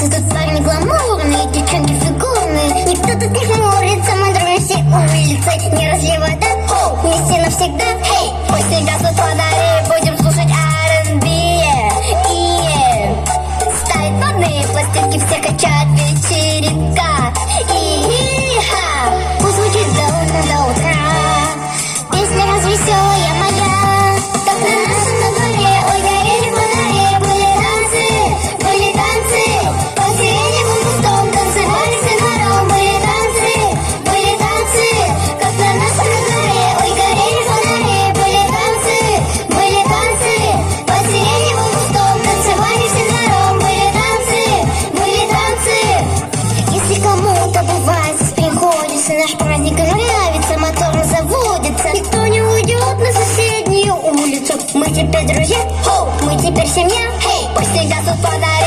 Тут парни гламурные, девчонки фигурные. Никто тут не хмурится, мы дружим всей улицей. Не разливай, да? Хоу, вместе навсегда. Хей, пусть не гаснут фонари, будем слушать R&B. Ставить модные пластинки, все качают вечеринка. Пусть звучит до утра. Песня развеселая моя, как на нашем дворе. Ой, горели фонари, были танцы. По сиреневым кустом танцевали все двором. Были танцы, как на нашем дворе. Ой, горели фонари, были танцы. По сиреневым кустом танцевали все двором. Были танцы. Если кому-то бывает здесь приходится, наш праздник нравится, мотор заводится. Никто не уйдет на соседнюю улицу. Мы теперь друзья, мы теперь семья. Пусть не гаснут фонари.